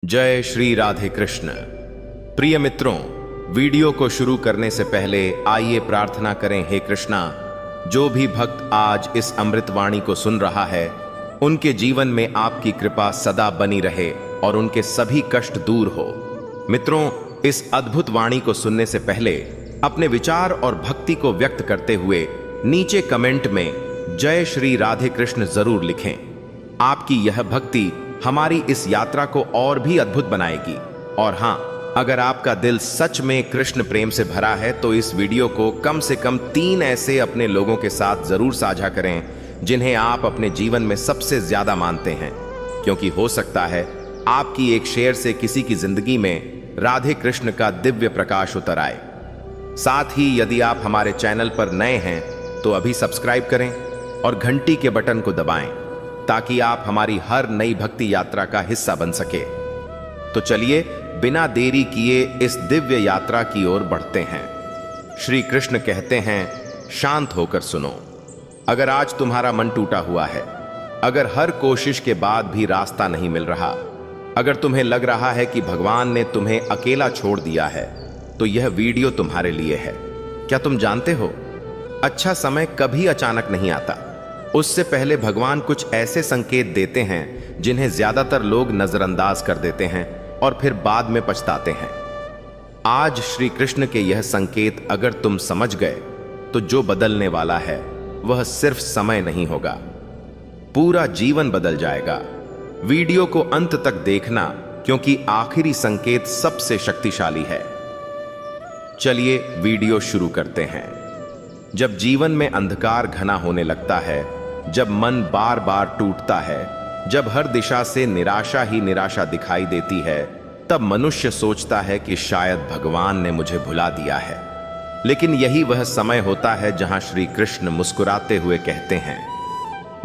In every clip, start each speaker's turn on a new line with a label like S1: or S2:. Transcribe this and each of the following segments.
S1: जय श्री राधे कृष्ण। प्रिय मित्रों, वीडियो को शुरू करने से पहले आइए प्रार्थना करें। हे कृष्णा, जो भी भक्त आज इस अमृतवाणी को सुन रहा है, उनके जीवन में आपकी कृपा सदा बनी रहे और उनके सभी कष्ट दूर हो। मित्रों, इस अद्भुत वाणी को सुनने से पहले अपने विचार और भक्ति को व्यक्त करते हुए नीचे कमेंट में जय श्री राधे कृष्ण जरूर लिखें। आपकी यह भक्ति हमारी इस यात्रा को और भी अद्भुत बनाएगी। और हां, अगर आपका दिल सच में कृष्ण प्रेम से भरा है तो इस वीडियो को कम से कम 3 ऐसे अपने लोगों के साथ जरूर साझा करें जिन्हें आप अपने जीवन में सबसे ज्यादा मानते हैं, क्योंकि हो सकता है आपकी एक शेयर से किसी की जिंदगी में राधे कृष्ण का दिव्य प्रकाश उतर आए। साथ ही यदि आप हमारे चैनल पर नए हैं तो अभी सब्सक्राइब करें और घंटी के बटन को दबाएं ताकि आप हमारी हर नई भक्ति यात्रा का हिस्सा बन सके। तो चलिए बिना देरी किए इस दिव्य यात्रा की ओर बढ़ते हैं। श्री कृष्ण कहते हैं, शांत होकर सुनो। अगर आज तुम्हारा मन टूटा हुआ है, अगर हर कोशिश के बाद भी रास्ता नहीं मिल रहा, अगर तुम्हें लग रहा है कि भगवान ने तुम्हें अकेला छोड़ दिया है, तो यह वीडियो तुम्हारे लिए है। क्या तुम जानते हो, अच्छा समय कभी अचानक नहीं आता। उससे पहले भगवान कुछ ऐसे संकेत देते हैं जिन्हें ज्यादातर लोग नजरअंदाज कर देते हैं और फिर बाद में पछताते हैं। आज श्री कृष्ण के यह संकेत अगर तुम समझ गए तो जो बदलने वाला है वह सिर्फ समय नहीं होगा, पूरा जीवन बदल जाएगा। वीडियो को अंत तक देखना, क्योंकि आखिरी संकेत सबसे शक्तिशाली है। चलिए वीडियो शुरू करते हैं। जब जीवन में अंधकार घना होने लगता है, जब मन बार बार टूटता है, जब हर दिशा से निराशा ही निराशा दिखाई देती है, तब मनुष्य सोचता है कि शायद भगवान ने मुझे भुला दिया है। लेकिन यही वह समय होता है जहां श्री कृष्ण मुस्कुराते हुए कहते हैं,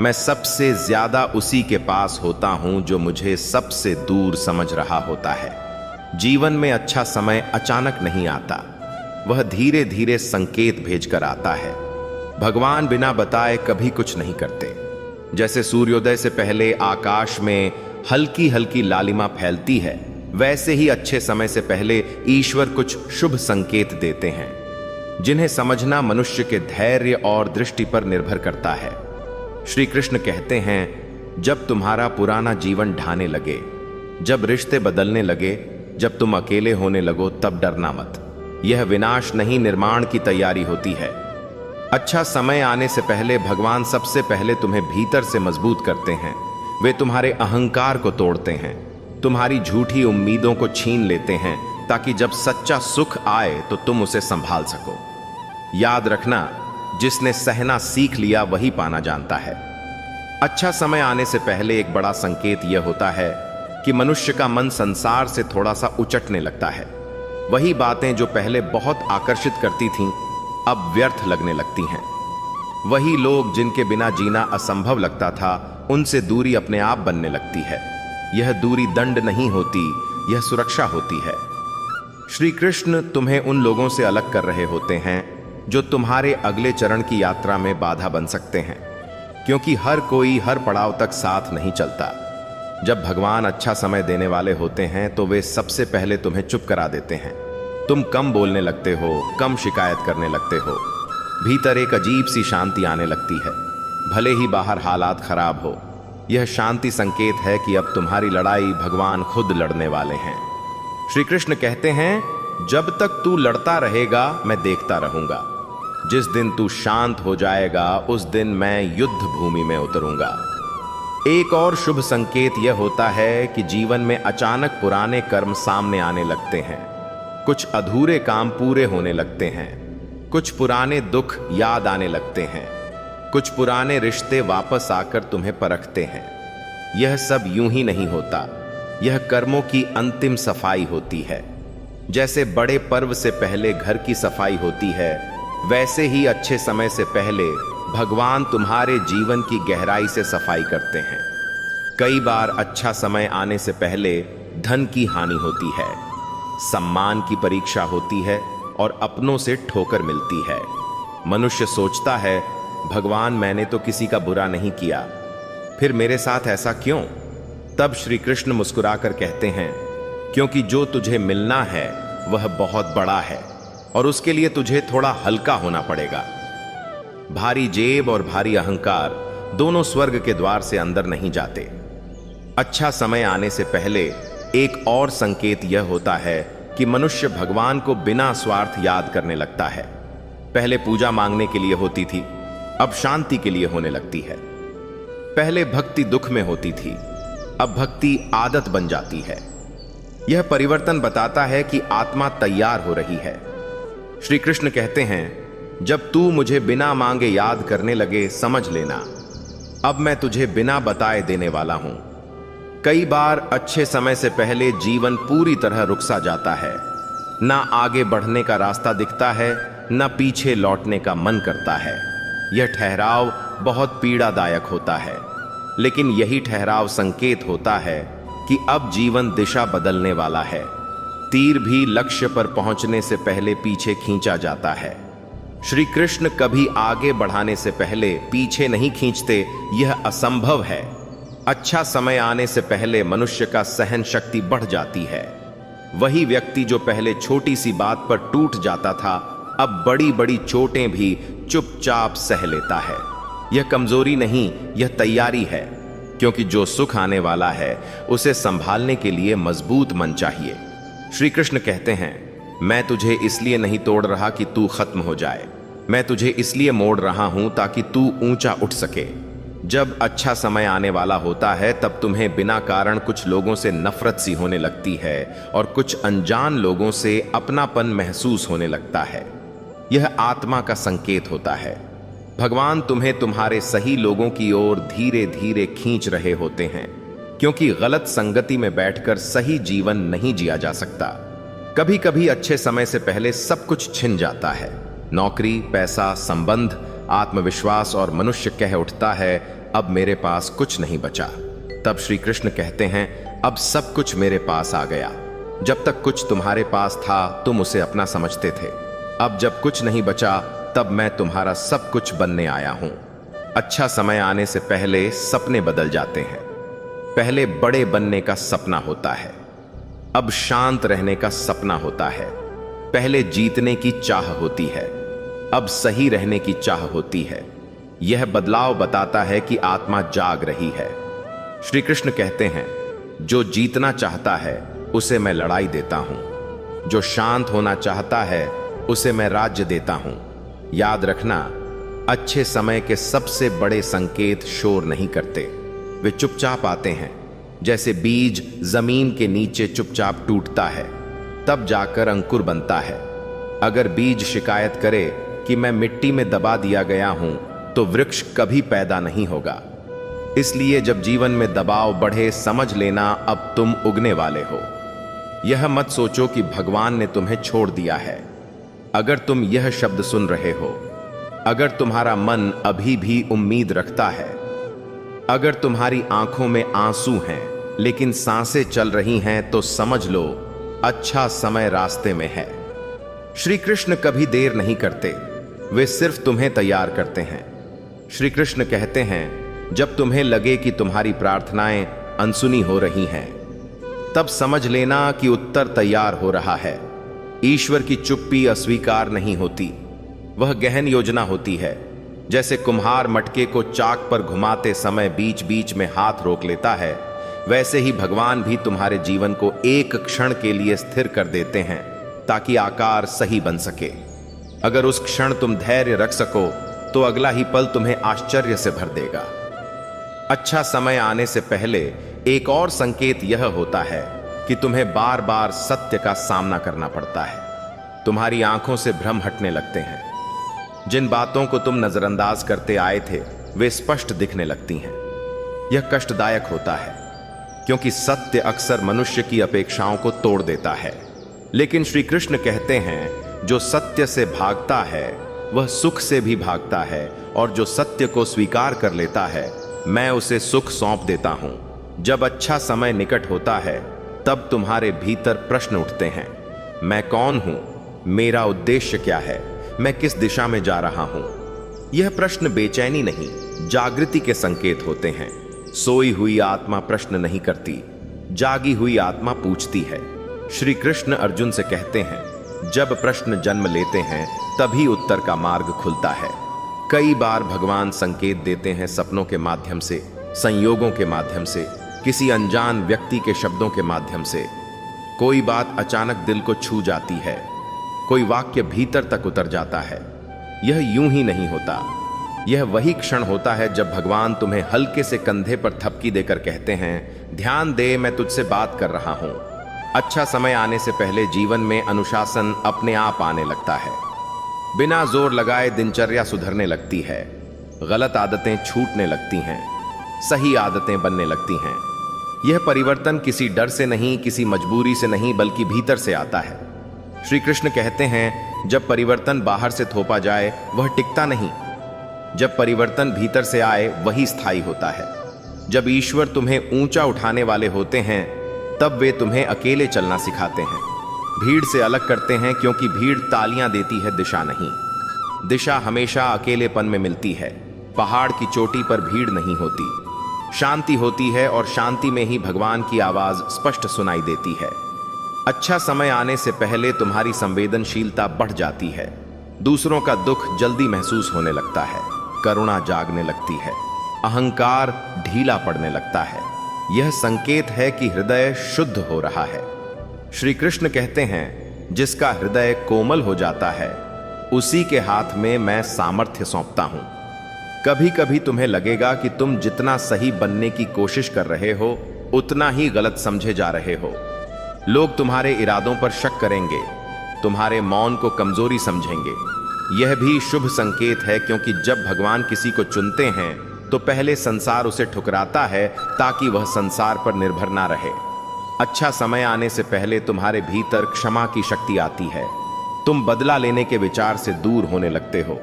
S1: मैं सबसे ज्यादा उसी के पास होता हूं जो मुझे सबसे दूर समझ रहा होता है। जीवन में अच्छा समय अचानक नहीं आता, वह धीरे धीरे संकेत भेजकर आता है। भगवान बिना बताए कभी कुछ नहीं करते। जैसे सूर्योदय से पहले आकाश में हल्की हल्की लालिमा फैलती है, वैसे ही अच्छे समय से पहले ईश्वर कुछ शुभ संकेत देते हैं, जिन्हें समझना मनुष्य के धैर्य और दृष्टि पर निर्भर करता है। श्री कृष्ण कहते हैं, जब तुम्हारा पुराना जीवन ढाने लगे, जब रिश्ते बदलने लगे, जब तुम अकेले होने लगो, तब डरना मत। यह विनाश नहीं, निर्माण की तैयारी होती है। अच्छा समय आने से पहले भगवान सबसे पहले तुम्हें भीतर से मजबूत करते हैं। वे तुम्हारे अहंकार को तोड़ते हैं, तुम्हारी झूठी उम्मीदों को छीन लेते हैं, ताकि जब सच्चा सुख आए तो तुम उसे संभाल सको। याद रखना, जिसने सहना सीख लिया वही पाना जानता है। अच्छा समय आने से पहले एक बड़ा संकेत यह होता है कि मनुष्य का मन संसार से थोड़ा सा उचटने लगता है। वही बातें जो पहले बहुत आकर्षित करती थीं, अब व्यर्थ लगने लगती हैं। वही लोग जिनके बिना जीना असंभव लगता था, उनसे दूरी अपने आप बनने लगती है। यह दूरी दंड नहीं होती, यह सुरक्षा होती है। श्री कृष्ण तुम्हें उन लोगों से अलग कर रहे होते हैं जो तुम्हारे अगले चरण की यात्रा में बाधा बन सकते हैं, क्योंकि हर कोई हर पड़ाव तक साथ नहीं चलता। जब भगवान अच्छा समय देने वाले होते हैं तो वे सबसे पहले तुम्हें चुप करा देते हैं। तुम कम बोलने लगते हो, कम शिकायत करने लगते हो, भीतर एक अजीब सी शांति आने लगती है, भले ही बाहर हालात खराब हो। यह शांति संकेत है कि अब तुम्हारी लड़ाई भगवान खुद लड़ने वाले हैं। श्री कृष्ण कहते हैं, जब तक तू लड़ता रहेगा मैं देखता रहूंगा। जिस दिन तू शांत हो जाएगा उस दिन मैं युद्ध भूमि में उतरूंगा। एक और शुभ संकेत यह होता है कि जीवन में अचानक पुराने कर्म सामने आने लगते हैं। कुछ अधूरे काम पूरे होने लगते हैं, कुछ पुराने दुख याद आने लगते हैं, कुछ पुराने रिश्ते वापस आकर तुम्हें परखते हैं। यह सब यूं ही नहीं होता, यह कर्मों की अंतिम सफाई होती है। जैसे बड़े पर्व से पहले घर की सफाई होती है, वैसे ही अच्छे समय से पहले भगवान तुम्हारे जीवन की गहराई से सफाई करते हैं। कई बार अच्छा समय आने से पहले धन की हानि होती है, सम्मान की परीक्षा होती है और अपनों से ठोकर मिलती है। मनुष्य सोचता है, भगवान मैंने तो किसी का बुरा नहीं किया, फिर मेरे साथ ऐसा क्यों? तब श्री कृष्ण मुस्कुराकर कहते हैं, क्योंकि जो तुझे मिलना है वह बहुत बड़ा है और उसके लिए तुझे थोड़ा हल्का होना पड़ेगा। भारी जेब और भारी अहंकार दोनों स्वर्ग के द्वार से अंदर नहीं जाते। अच्छा समय आने से पहले एक और संकेत यह होता है कि मनुष्य भगवान को बिना स्वार्थ याद करने लगता है। पहले पूजा मांगने के लिए होती थी, अब शांति के लिए होने लगती है। पहले भक्ति दुख में होती थी, अब भक्ति आदत बन जाती है। यह परिवर्तन बताता है कि आत्मा तैयार हो रही है। श्री कृष्ण कहते हैं, जब तू मुझे बिना मांगे याद करने लगे समझ लेना, अब मैं तुझे बिना बताए देने वाला हूं। कई बार अच्छे समय से पहले जीवन पूरी तरह रुक सा जाता है। ना आगे बढ़ने का रास्ता दिखता है, ना पीछे लौटने का मन करता है। यह ठहराव बहुत पीड़ादायक होता है, लेकिन यही ठहराव संकेत होता है कि अब जीवन दिशा बदलने वाला है। तीर भी लक्ष्य पर पहुंचने से पहले पीछे खींचा जाता है। श्री कृष्ण कभी आगे बढ़ाने से पहले पीछे नहीं खींचते, यह असंभव है। अच्छा समय आने से पहले मनुष्य का सहन शक्ति बढ़ जाती है। वही व्यक्ति जो पहले छोटी सी बात पर टूट जाता था, अब बड़ी बड़ी चोटें भी चुपचाप सह लेता है। यह कमजोरी नहीं, यह तैयारी है, क्योंकि जो सुख आने वाला है उसे संभालने के लिए मजबूत मन चाहिए। श्री कृष्ण कहते हैं, मैं तुझे इसलिए नहीं तोड़ रहा कि तू खत्म हो जाए, मैं तुझे इसलिए मोड़ रहा हूं ताकि तू ऊंचा उठ सके। जब अच्छा समय आने वाला होता है तब तुम्हें बिना कारण कुछ लोगों से नफरत सी होने लगती है और कुछ अनजान लोगों से अपनापन महसूस होने लगता है। यह आत्मा का संकेत होता है। भगवान तुम्हें तुम्हारे सही लोगों की ओर धीरे धीरे खींच रहे होते हैं, क्योंकि गलत संगति में बैठकर सही जीवन नहीं जिया जा सकता। कभी कभी अच्छे समय से पहले सब कुछ छिन जाता है। नौकरी, पैसा, संबंध, आत्मविश्वास और मनुष्य कह उठता है, अब मेरे पास कुछ नहीं बचा। तब श्री कृष्ण कहते हैं, अब सब कुछ मेरे पास आ गया। जब तक कुछ तुम्हारे पास था तुम उसे अपना समझते थे, अब जब कुछ नहीं बचा तब मैं तुम्हारा सब कुछ बनने आया हूं। अच्छा समय आने से पहले सपने बदल जाते हैं। पहले बड़े बनने का सपना होता है, अब शांत रहने का सपना होता है। पहले जीतने की चाह होती है, अब सही रहने की चाह होती है। यह बदलाव बताता है कि आत्मा जाग रही है। श्री कृष्ण कहते हैं, जो जीतना चाहता है उसे मैं लड़ाई देता हूं, जो शांत होना चाहता है उसे मैं राज्य देता हूं। याद रखना, अच्छे समय के सबसे बड़े संकेत शोर नहीं करते, वे चुपचाप आते हैं। जैसे बीज जमीन के नीचे चुपचाप टूटता है, तब जाकर अंकुर बनता है। अगर बीज शिकायत करे कि मैं मिट्टी में दबा दिया गया हूं, तो वृक्ष कभी पैदा नहीं होगा। इसलिए जब जीवन में दबाव बढ़े, समझ लेना अब तुम उगने वाले हो। यह मत सोचो कि भगवान ने तुम्हें छोड़ दिया है। अगर तुम यह शब्द सुन रहे हो, अगर तुम्हारा मन अभी भी उम्मीद रखता है, अगर तुम्हारी आंखों में आंसू हैं लेकिन सांसें चल रही हैं, तो समझ लो अच्छा समय रास्ते में है। श्री कृष्ण कभी देर नहीं करते, वे सिर्फ तुम्हें तैयार करते हैं। श्री कृष्ण कहते हैं, जब तुम्हें लगे कि तुम्हारी प्रार्थनाएं अनसुनी हो रही हैं, तब समझ लेना कि उत्तर तैयार हो रहा है। ईश्वर की चुप्पी अस्वीकार नहीं होती, वह गहन योजना होती है। जैसे कुम्हार मटके को चाक पर घुमाते समय बीच बीच में हाथ रोक लेता है, वैसे ही भगवान भी तुम्हारे जीवन को एक क्षण के लिए स्थिर कर देते हैं ताकि आकार सही बन सके। अगर उस क्षण तुम धैर्य रख सको तो अगला ही पल तुम्हें आश्चर्य से भर देगा। अच्छा समय आने से पहले एक और संकेत यह होता है कि तुम्हें बार बार सत्य का सामना करना पड़ता है। तुम्हारी आंखों से भ्रम हटने लगते हैं। जिन बातों को तुम नजरअंदाज करते आए थे वे स्पष्ट दिखने लगती हैं। यह कष्टदायक होता है, क्योंकि सत्य अक्सर मनुष्य की अपेक्षाओं को तोड़ देता है। लेकिन श्री कृष्ण कहते हैं, जो सत्य से भागता है वह सुख से भी भागता है, और जो सत्य को स्वीकार कर लेता है मैं उसे सुख सौंप देता हूं। जब अच्छा समय निकट होता है तब तुम्हारे भीतर प्रश्न उठते हैं, मैं कौन हूं, मेरा उद्देश्य क्या है, मैं किस दिशा में जा रहा हूं। यह प्रश्न बेचैनी नहीं, जागृति के संकेत होते हैं। सोई हुई आत्मा प्रश्न नहीं करती, जागी हुई आत्मा पूछती है। श्री कृष्ण अर्जुन से कहते हैं, जब प्रश्न जन्म लेते हैं तभी उत्तर का मार्ग खुलता है। कई बार भगवान संकेत देते हैं सपनों के माध्यम से, संयोगों के माध्यम से, किसी अनजान व्यक्ति के शब्दों के माध्यम से। कोई बात अचानक दिल को छू जाती है, कोई वाक्य भीतर तक उतर जाता है। यह यूं ही नहीं होता, यह वही क्षण होता है जब भगवान तुम्हें हल्के से कंधे पर थपकी देकर कहते हैं, ध्यान दे, मैं तुझसे बात कर रहा हूं। अच्छा समय आने से पहले जीवन में अनुशासन अपने आप आने लगता है। बिना जोर लगाए दिनचर्या सुधरने लगती है, गलत आदतें छूटने लगती हैं, सही आदतें बनने लगती हैं। यह परिवर्तन किसी डर से नहीं, किसी मजबूरी से नहीं, बल्कि भीतर से आता है। श्री कृष्ण कहते हैं, जब परिवर्तन बाहर से थोपा जाए वह टिकता नहीं, जब परिवर्तन भीतर से आए वही स्थायी होता है। जब ईश्वर तुम्हें ऊंचा उठाने वाले होते हैं तब वे तुम्हें अकेले चलना सिखाते हैं, भीड़ से अलग करते हैं, क्योंकि भीड़ तालियां देती है, दिशा नहीं। दिशा हमेशा अकेलेपन में मिलती है। पहाड़ की चोटी पर भीड़ नहीं होती, शांति होती है, और शांति में ही भगवान की आवाज स्पष्ट सुनाई देती है। अच्छा समय आने से पहले तुम्हारी संवेदनशीलता बढ़ जाती है, दूसरों का दुख जल्दी महसूस होने लगता है, करुणा जागने लगती है, अहंकार ढीला पड़ने लगता है। यह संकेत है कि हृदय शुद्ध हो रहा है। श्री कृष्ण कहते हैं, जिसका हृदय कोमल हो जाता है उसी के हाथ में मैं सामर्थ्य सौंपता हूं। कभी कभी तुम्हें लगेगा कि तुम जितना सही बनने की कोशिश कर रहे हो उतना ही गलत समझे जा रहे हो। लोग तुम्हारे इरादों पर शक करेंगे, तुम्हारे मौन को कमजोरी समझेंगे। यह भी शुभ संकेत है, क्योंकि जब भगवान किसी को चुनते हैं तो पहले संसार उसे ठुकराता है ताकि वह संसार पर निर्भर ना रहे। अच्छा समय आने से पहले तुम्हारे भीतर क्षमा की शक्ति आती है। तुम बदला लेने के विचार से दूर होने लगते हो।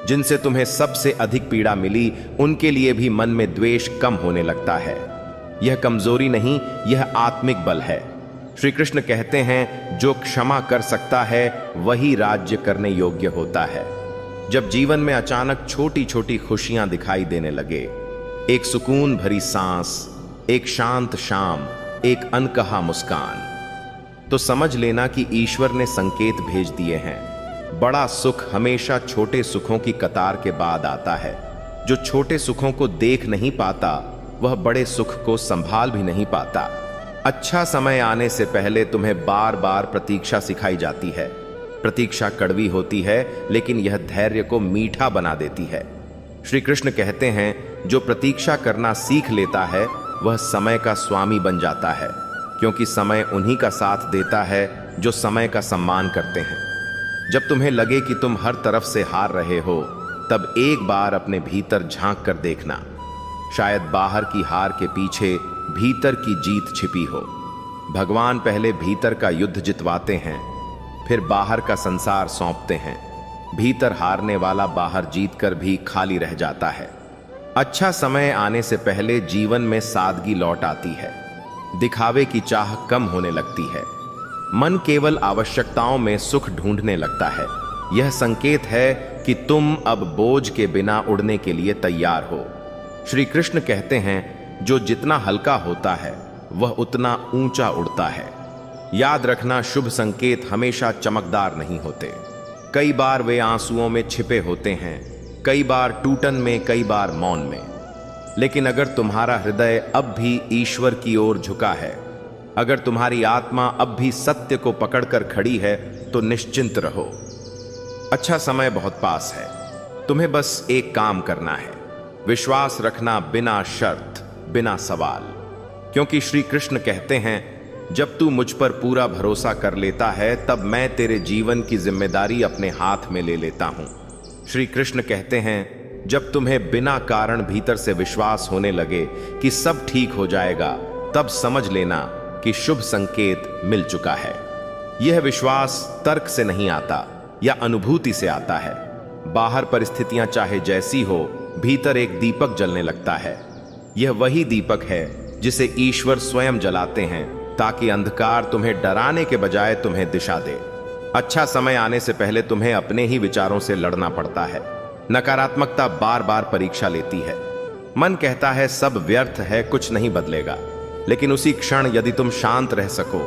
S1: जिनसे तुम्हें सबसे अधिक पीड़ा मिली उनके लिए भी मन में द्वेष कम होने लगता है। यह कमजोरी नहीं, यह आत्मिक बल है। श्री कृष्ण कहते हैं, जो क्षमा कर सकता है वही राज्य करने योग्य होता है। जब जीवन में अचानक छोटी छोटी खुशियां दिखाई देने लगे, एक सुकून भरी सांस, एक शांत शाम, एक अनकहा मुस्कान, तो समझ लेना कि ईश्वर ने संकेत भेज दिए हैं। बड़ा सुख हमेशा छोटे सुखों की कतार के बाद आता है। जो छोटे सुखों को देख नहीं पाता वह बड़े सुख को संभाल भी नहीं पाता। अच्छा समय आने से पहले तुम्हें बार बार प्रतीक्षा सिखाई जाती है। प्रतीक्षा कड़वी होती है, लेकिन यह धैर्य को मीठा बना देती है। श्री कृष्ण कहते हैं, जो प्रतीक्षा करना सीख लेता है वह समय का स्वामी बन जाता है, क्योंकि समय उन्हीं का साथ देता है जो समय का सम्मान करते हैं। जब तुम्हें लगे कि तुम हर तरफ से हार रहे हो, तब एक बार अपने भीतर झांक कर देखना। शायद बाहर की हार के पीछे भीतर की जीत छिपी हो। भगवान पहले भीतर का युद्ध जितवाते हैं, फिर बाहर का संसार सौंपते हैं। भीतर हारने वाला बाहर जीतकर भी खाली रह जाता है। अच्छा समय आने से पहले जीवन में सादगी लौट आती है। दिखावे की चाह कम होने लगती है। मन केवल आवश्यकताओं में सुख ढूंढने लगता है। यह संकेत है कि तुम अब बोझ के बिना उड़ने के लिए तैयार हो। श्री कृष्ण कहते हैं, जो जितना हल्का होता है वह उतना ऊंचा उड़ता है। याद रखना, शुभ संकेत हमेशा चमकदार नहीं होते। कई बार वे आंसुओं में छिपे होते हैं, कई बार टूटन में, कई बार मौन में। लेकिन अगर तुम्हारा हृदय अब भी ईश्वर की ओर झुका है, अगर तुम्हारी आत्मा अब भी सत्य को पकड़कर खड़ी है, तो निश्चिंत रहो। अच्छा समय बहुत पास है। तुम्हें बस एक काम करना है, विश्वास रखना बिना शर्त, बिना सवाल। क्योंकि श्री कृष्ण कहते हैं, जब तू मुझ पर पूरा भरोसा कर लेता है तब मैं तेरे जीवन की जिम्मेदारी अपने हाथ में ले लेता हूं। श्री कृष्ण कहते हैं, जब तुम्हें बिना कारण भीतर से विश्वास होने लगे कि सब ठीक हो जाएगा, तब समझ लेना कि शुभ संकेत मिल चुका है। यह विश्वास तर्क से नहीं आता या अनुभूति से आता है। बाहर परिस्थितियां चाहे जैसी हो, भीतर एक दीपक जलने लगता है। यह वही दीपक है जिसे ईश्वर स्वयं जलाते हैं, ताकि अंधकार तुम्हें डराने के बजाय तुम्हें दिशा दे। अच्छा समय आने से पहले तुम्हें अपने ही विचारों से लड़ना पड़ता है। नकारात्मकता बार बार परीक्षा लेती है। मन कहता है सब व्यर्थ है, कुछ नहीं बदलेगा। लेकिन उसी क्षण यदि तुम शांत रह सको,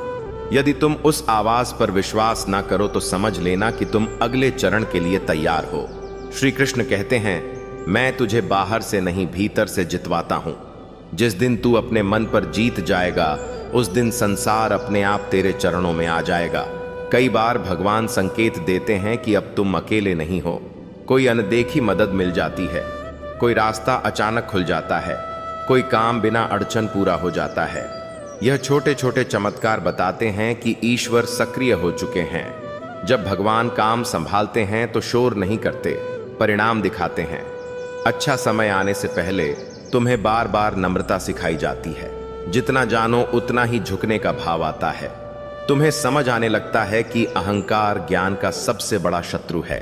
S1: यदि तुम उस आवाज पर विश्वास ना करो तो समझ लेना कि तुम अगले चरण के लिए तैयार हो। श्री कृष्ण कहते हैं, मैं तुझे बाहर से नहीं भीतर से जितवाता हूं। जिस दिन तू अपने मन पर जीत जाएगा उस दिन संसार अपने आप तेरे चरणों में आ जाएगा। कई बार भगवान संकेत देते हैं कि अब तुम अकेले नहीं हो। कोई अनदेखी मदद मिल जाती है, कोई रास्ता अचानक खुल जाता है, कोई काम बिना अड़चन पूरा हो जाता है। यह छोटे छोटे चमत्कार बताते हैं कि ईश्वर सक्रिय हो चुके हैं। जब भगवान काम संभालते हैं तो शोर नहीं करते, परिणाम दिखाते हैं। अच्छा समय आने से पहले तुम्हें बार बार नम्रता सिखाई जाती है। जितना जानो उतना ही झुकने का भाव आता है। तुम्हें समझ आने लगता है कि अहंकार ज्ञान का सबसे बड़ा शत्रु है।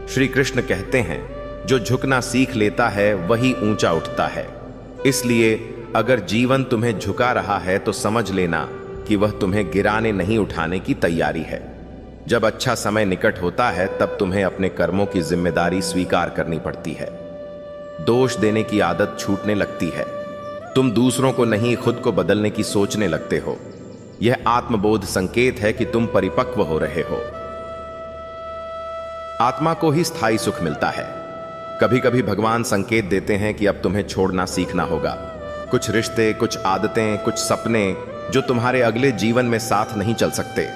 S1: श्री कृष्ण कहते हैं, जो झुकना सीख लेता है वही ऊंचा उठता है। इसलिए अगर जीवन तुम्हें झुका रहा है तो समझ लेना कि वह तुम्हें गिराने नहीं उठाने की तैयारी है। जब अच्छा समय निकट होता है तब तुम्हें अपने कर्मों की जिम्मेदारी स्वीकार करनी पड़ती है। दोष देने की आदत छूटने लगती है। तुम दूसरों को नहीं खुद को बदलने की सोचने लगते हो। यह आत्मबोध संकेत है कि तुम परिपक्व हो रहे हो। आत्मा को ही स्थायी सुख मिलता है। कभी कभी भगवान संकेत देते हैं कि अब तुम्हें छोड़ना सीखना होगा। कुछ रिश्ते, कुछ आदतें, कुछ सपने जो तुम्हारे अगले जीवन में साथ नहीं चल सकते।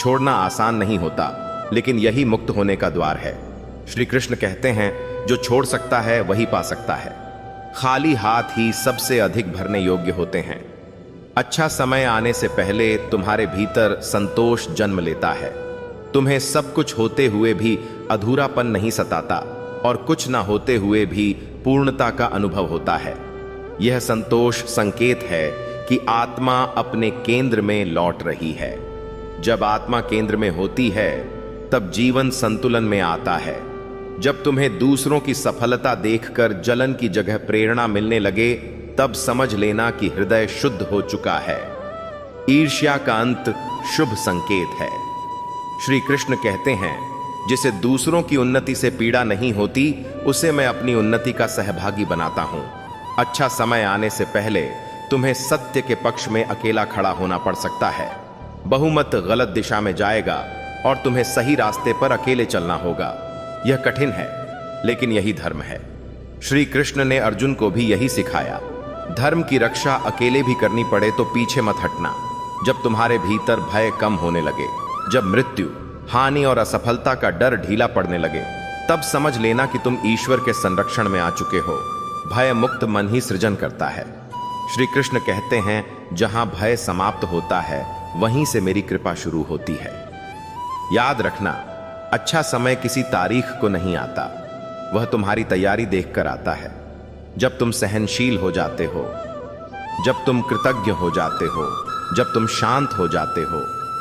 S1: छोड़ना आसान नहीं होता, लेकिन यही मुक्त होने का द्वार है। श्री कृष्ण कहते हैं, जो छोड़ सकता है वही पा सकता है। खाली हाथ ही सबसे अधिक भरने योग्य होते हैं। अच्छा समय आने से पहले तुम्हारे भीतर संतोष जन्म लेता है। तुम्हें सब कुछ होते हुए भी अधूरापन नहीं सताता और कुछ ना होते हुए भी पूर्णता का अनुभव होता है। यह संतोष संकेत है कि आत्मा अपने केंद्र में लौट रही है। जब आत्मा केंद्र में होती है तब जीवन संतुलन में आता है। जब तुम्हें दूसरों की सफलता देखकर जलन की जगह प्रेरणा मिलने लगे तब समझ लेना कि हृदय शुद्ध हो चुका है। ईर्ष्या का अंत शुभ संकेत है। श्री कृष्ण कहते हैं, जिसे दूसरों की उन्नति से पीड़ा नहीं होती उसे मैं अपनी उन्नति का सहभागी बनाता हूं। अच्छा समय आने से पहले तुम्हें सत्य के पक्ष में अकेला खड़ा होना पड़ सकता है। बहुमत गलत दिशा में जाएगा और तुम्हें सही रास्ते पर अकेले चलना होगा। यह कठिन है, लेकिन यही धर्म है। श्री कृष्ण ने अर्जुन को भी यही सिखाया। धर्म की रक्षा अकेले भी करनी पड़े तो पीछे मत हटना। जब तुम्हारे भीतर भय कम होने लगे, जब मृत्यु, हानि और असफलता का डर ढीला पड़ने लगे, तब समझ लेना कि तुम ईश्वर के संरक्षण में आ चुके हो। भय मुक्त मन ही सृजन करता है। श्री कृष्ण कहते हैं, जहां भय समाप्त होता है वहीं से मेरी कृपा शुरू होती है। याद रखना, अच्छा समय किसी तारीख को नहीं आता, वह तुम्हारी तैयारी देखकर आता है। जब तुम सहनशील हो जाते हो, जब तुम कृतज्ञ हो जाते हो, जब तुम शांत हो जाते हो,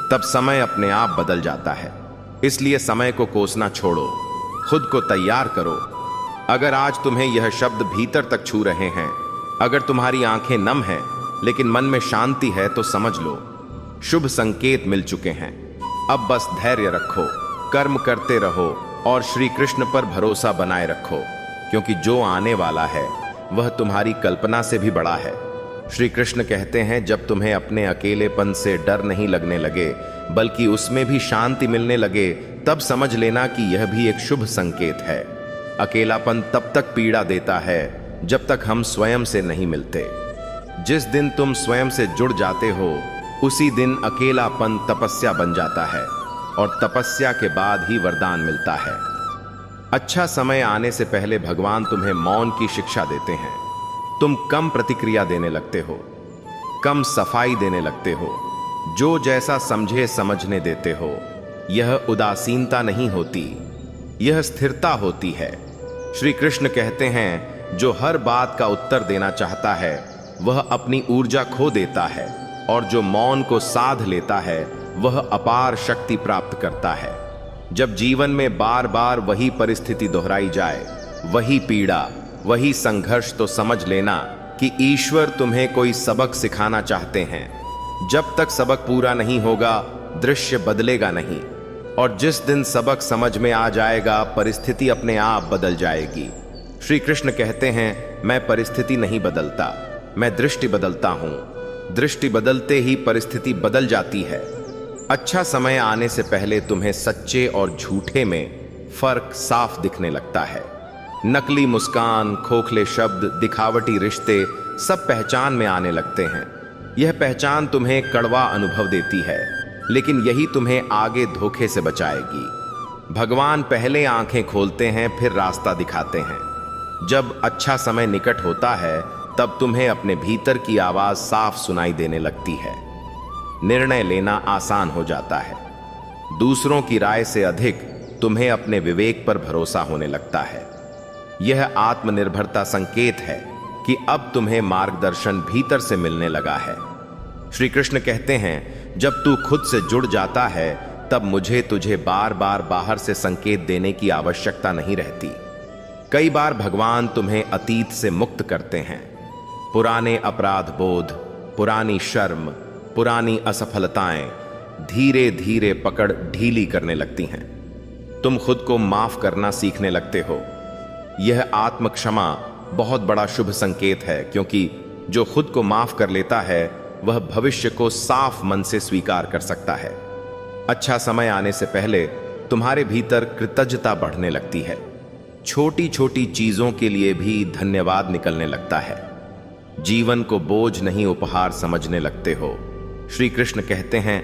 S1: तब समय अपने आप बदल जाता है। इसलिए समय को कोसना छोड़ो, खुद को तैयार करो। अगर आज तुम्हें यह शब्द भीतर तक छू रहे हैं, अगर तुम्हारी आंखें नम हैं लेकिन मन में शांति है, तो समझ लो शुभ संकेत मिल चुके हैं। अब बस धैर्य रखो, कर्म करते रहो और श्री कृष्ण पर भरोसा बनाए रखो, क्योंकि जो आने वाला है वह तुम्हारी कल्पना से भी बड़ा है। श्री कृष्ण कहते हैं, जब तुम्हें अपने अकेलेपन से डर नहीं लगने लगे बल्कि उसमें भी शांति मिलने लगे, तब समझ लेना कि यह भी एक शुभ संकेत है। अकेलापन तब तक पीड़ा देता है जब तक हम स्वयं से नहीं मिलते। जिस दिन तुम स्वयं से जुड़ जाते हो उसी दिन अकेलापन तपस्या बन जाता है और तपस्या के बाद ही वरदान मिलता है। अच्छा समय आने से पहले भगवान तुम्हें मौन की शिक्षा देते हैं। तुम कम प्रतिक्रिया देने लगते हो, कम सफाई देने लगते हो, जो जैसा समझे समझने देते हो। यह उदासीनता नहीं होती, यह स्थिरता होती है। श्री कृष्ण कहते हैं, जो हर बात का उत्तर देना चाहता है वह अपनी ऊर्जा खो देता है और जो मौन को साध लेता है वह अपार शक्ति प्राप्त करता है। जब जीवन में बार बार वही परिस्थिति दोहराई जाए, वही पीड़ा, वही संघर्ष, तो समझ लेना कि ईश्वर तुम्हें कोई सबक सिखाना चाहते हैं। जब तक सबक पूरा नहीं होगा दृश्य बदलेगा नहीं, और जिस दिन सबक समझ में आ जाएगा परिस्थिति अपने आप बदल जाएगी। श्री कृष्ण कहते हैं, मैं परिस्थिति नहीं बदलता, मैं दृष्टि बदलता हूं। दृष्टि बदलते ही परिस्थिति बदल जाती है। अच्छा समय आने से पहले तुम्हें सच्चे और झूठे में फर्क साफ दिखने लगता है। नकली मुस्कान, खोखले शब्द, दिखावटी रिश्ते सब पहचान में आने लगते हैं। यह पहचान तुम्हें कड़वा अनुभव देती है, लेकिन यही तुम्हें आगे धोखे से बचाएगी। भगवान पहले आंखें खोलते हैं, फिर रास्ता दिखाते हैं। जब अच्छा समय निकट होता है तब तुम्हें अपने भीतर की आवाज साफ सुनाई देने लगती है। निर्णय लेना आसान हो जाता है। दूसरों की राय से अधिक तुम्हें अपने विवेक पर भरोसा होने लगता है। यह आत्मनिर्भरता संकेत है कि अब तुम्हें मार्गदर्शन भीतर से मिलने लगा है। श्री कृष्ण कहते हैं, जब तू खुद से जुड़ जाता है तब मुझे तुझे बार बार बाहर से संकेत देने की आवश्यकता नहीं रहती। कई बार भगवान तुम्हें अतीत से मुक्त करते हैं। पुराने अपराध बोध, पुरानी शर्म, पुरानी असफलताएं धीरे धीरे पकड़ ढीली करने लगती हैं। तुम खुद को माफ करना सीखने लगते हो। यह आत्म क्षमा बहुत बड़ा शुभ संकेत है, क्योंकि जो खुद को माफ कर लेता है वह भविष्य को साफ मन से स्वीकार कर सकता है। अच्छा समय आने से पहले तुम्हारे भीतर कृतज्ञता बढ़ने लगती है। छोटी छोटी चीजों के लिए भी धन्यवाद निकलने लगता है। जीवन को बोझ नहीं, उपहार समझने लगते हो। श्री कृष्ण कहते हैं,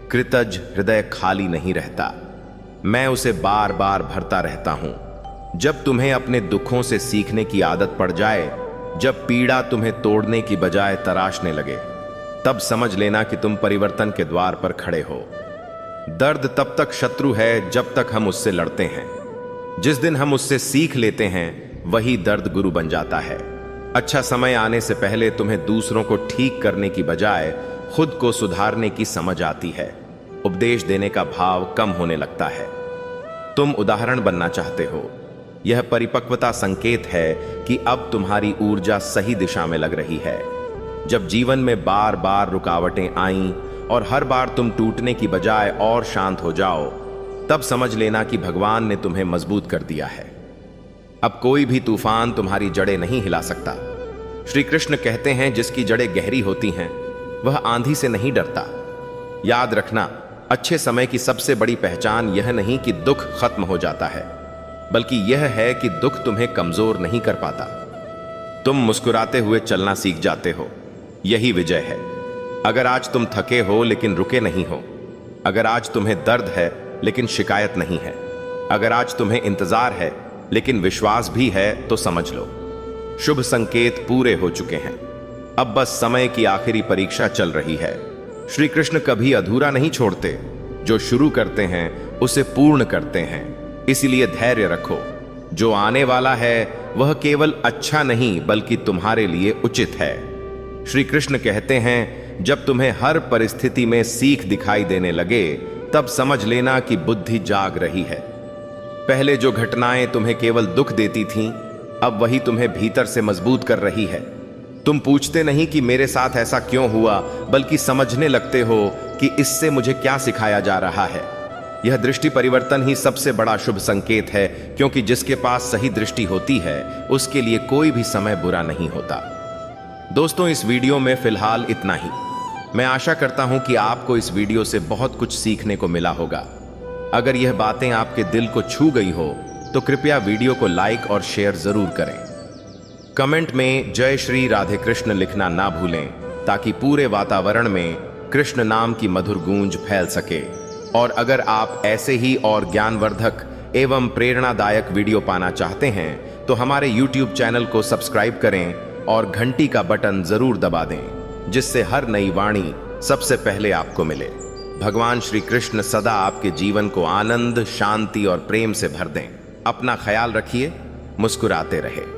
S1: कृतज्ञ हृदय खाली नहीं रहता, मैं उसे बार बार भरता रहता हूं। जब तुम्हें अपने दुखों से सीखने की आदत पड़ जाए, जब पीड़ा तुम्हें तोड़ने की बजाय तराशने लगे, तब समझ लेना कि तुम परिवर्तन के द्वार पर खड़े हो। दर्द तब तक शत्रु है जब तक हम उससे लड़ते हैं। जिस दिन हम उससे सीख लेते हैं, वही दर्द गुरु बन जाता है। अच्छा समय आने से पहले तुम्हें दूसरों को ठीक करने की बजाय खुद को सुधारने की समझ आती है। उपदेश देने का भाव कम होने लगता है। तुम उदाहरण बनना चाहते हो। यह परिपक्वता संकेत है कि अब तुम्हारी ऊर्जा सही दिशा में लग रही है। जब जीवन में बार बार रुकावटें आईं और हर बार तुम टूटने की बजाय और शांत हो जाओ, तब समझ लेना कि भगवान ने तुम्हें मजबूत कर दिया है। अब कोई भी तूफान तुम्हारी जड़ें नहीं हिला सकता। श्री कृष्ण कहते हैं, जिसकी जड़ें गहरी होती हैं वह आंधी से नहीं डरता। याद रखना, अच्छे समय की सबसे बड़ी पहचान यह नहीं कि दुख खत्म हो जाता है, बल्कि यह है कि दुख तुम्हें कमजोर नहीं कर पाता। तुम मुस्कुराते हुए चलना सीख जाते हो। यही विजय है। अगर आज तुम थके हो लेकिन रुके नहीं हो, अगर आज तुम्हें दर्द है लेकिन शिकायत नहीं है, अगर आज तुम्हें इंतजार है लेकिन विश्वास भी है, तो समझ लो शुभ संकेत पूरे हो चुके हैं। अब बस समय की आखिरी परीक्षा चल रही है। श्री कृष्ण कभी अधूरा नहीं छोड़ते। जो शुरू करते हैं उसे पूर्ण करते हैं। इसलिए धैर्य रखो। जो आने वाला है वह केवल अच्छा नहीं बल्कि तुम्हारे लिए उचित है। श्री कृष्ण कहते हैं, जब तुम्हें हर परिस्थिति में सीख दिखाई देने लगे, तब समझ लेना कि बुद्धि जाग रही है। पहले जो घटनाएं तुम्हें केवल दुख देती थीं, अब वही तुम्हें भीतर से मजबूत कर रही है। तुम पूछते नहीं कि मेरे साथ ऐसा क्यों हुआ, बल्कि समझने लगते हो कि इससे मुझे क्या सिखाया जा रहा है। यह दृष्टि परिवर्तन ही सबसे बड़ा शुभ संकेत है, क्योंकि जिसके पास सही दृष्टि होती है उसके लिए कोई भी समय बुरा नहीं होता। दोस्तों, इस वीडियो में फिलहाल इतना ही। मैं आशा करता हूं कि आपको इस वीडियो से बहुत कुछ सीखने को मिला होगा। अगर यह बातें आपके दिल को छू गई हो तो कृपया वीडियो को लाइक और शेयर जरूर करें। कमेंट में जय श्री राधे कृष्ण लिखना ना भूलें, ताकि पूरे वातावरण में कृष्ण नाम की मधुर गूंज फैल सके। और अगर आप ऐसे ही और ज्ञानवर्धक एवं प्रेरणादायक वीडियो पाना चाहते हैं तो हमारे YouTube चैनल को सब्सक्राइब करें और घंटी का बटन जरूर दबा दें, जिससे हर नई वाणी सबसे पहले आपको मिले। भगवान श्री कृष्ण सदा आपके जीवन को आनंद, शांति और प्रेम से भर दें। अपना ख्याल रखिए, मुस्कुराते रहे।